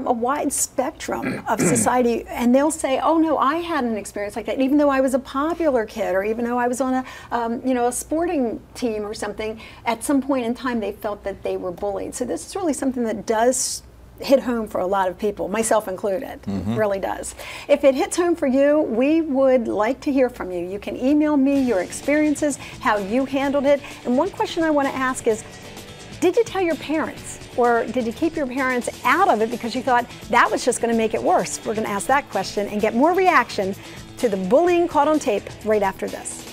a wide spectrum of society, and they'll say, oh no, I had an experience like that, even though I was a popular kid, or even though I was on a, you know, a sporting team or something. At some point in time, they felt that they were bullied. So this is really something that does hit home for a lot of people, myself included. Really does. If it hits home for you, we would like to hear from you. You can email me your experiences, how you handled it. And one question I want to ask is, did you tell your parents, or did you keep your parents out of it because you thought that was just going to make it worse? We're going to ask that question and get more reaction to the bullying caught on tape right after this.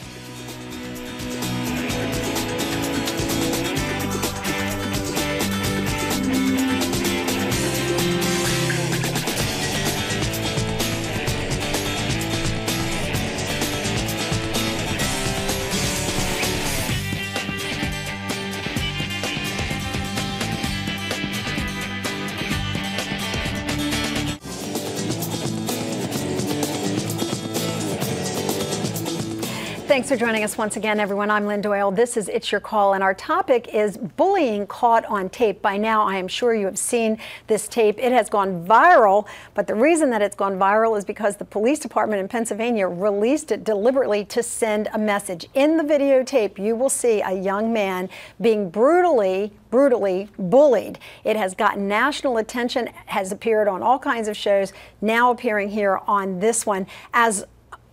Thanks for joining us once again, everyone. I'm Lynn Doyle. This is It's Your Call, and our topic is bullying caught on tape. By now, I am sure you have seen this tape. It has gone viral, but the reason that it's gone viral is because the police department in Pennsylvania released it deliberately to send a message. In the videotape, you will see a young man being brutally bullied. It has gotten national attention, has appeared on all kinds of shows, now appearing here on this one, as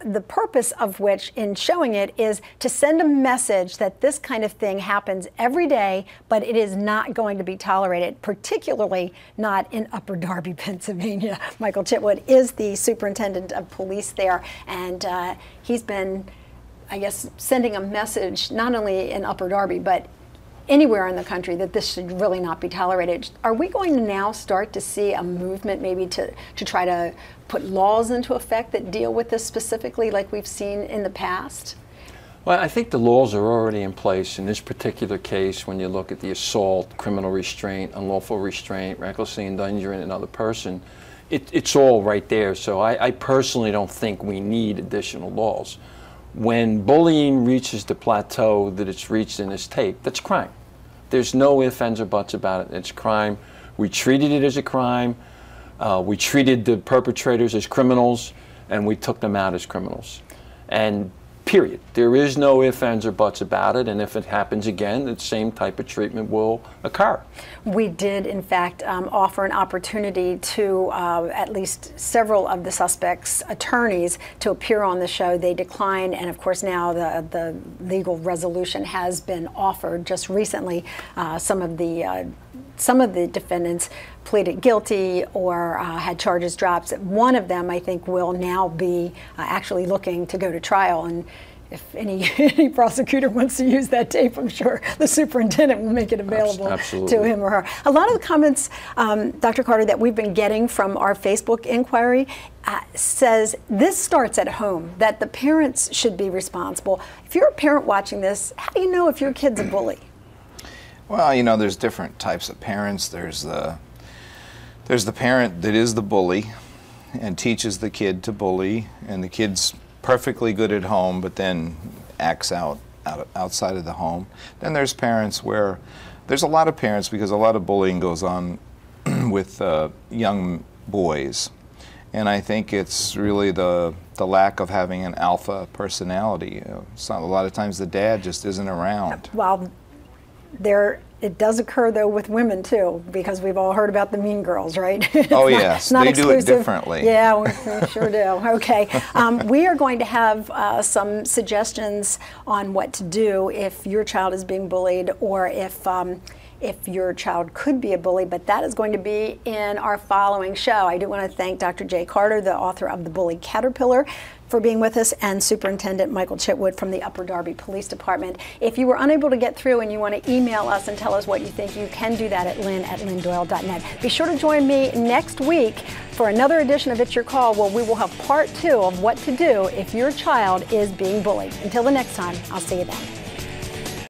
the purpose of which in showing it is to send a message that this kind of thing happens every day, but it is not going to be tolerated, particularly not in Upper Darby, Pennsylvania. Michael Chitwood is the superintendent of police there, and he's been, I guess, sending a message not only in Upper Darby, but anywhere in the country that this should really not be tolerated. Are we going to now start to see a movement maybe to try to put laws into effect that deal with this specifically like we've seen in the past? Well, I think the laws are already in place in this particular case. When you look at the assault, criminal restraint, unlawful restraint, recklessly endangering another person, it's all right there. So I personally don't think we need additional laws. When bullying reaches the plateau that it's reached in this tape, that's crime. There's no ifs, ands, or buts about it. It's crime. We treated it as a crime. We treated the perpetrators as criminals, and we took them out as criminals. And period. There is no ifs, ands, or buts about it, and if it happens again, the same type of treatment will occur. We did, in fact, offer an opportunity to at least several of the suspects' attorneys to appear on the show. They declined, and of course now the legal resolution has been offered just recently. Some of the defendants pleaded guilty or had charges dropped. One of them, I think, will now be actually looking to go to trial. And if any prosecutor wants to use that tape, I'm sure the superintendent will make it available to him or her. A lot of the comments, Dr. Carter, that we've been getting from our Facebook inquiry says this starts at home, that the parents should be responsible. If you're a parent watching this, how do you know if your kid's a bully? Well, you know, there's different types of parents. There's the parent that is the bully and teaches the kid to bully, and the kid's perfectly good at home but then acts outside of the home. Then there's parents where there's a lot of parents, because a lot of bullying goes on with young boys, and I think it's really the lack of having an alpha personality. A lot of times the dad just isn't around. Well, it does occur, though, with women, too, because we've all heard about the mean girls, right? Oh, yes. They do it differently. Yeah, we sure do. Okay. We are going to have some suggestions on what to do if your child is being bullied, or if your child could be a bully, but that is going to be in our following show. I do want to thank Dr. Jay Carter, the author of The Bully Caterpillar, for being with us, and Superintendent Michael Chitwood from the Upper Darby Police Department. If you were unable to get through and you want to email us and tell us what you think, you can do that at lynn@lynndoyle.net. Be sure to join me next week for another edition of It's Your Call, where we will have part 2 of what to do if your child is being bullied. Until the next time, I'll see you then.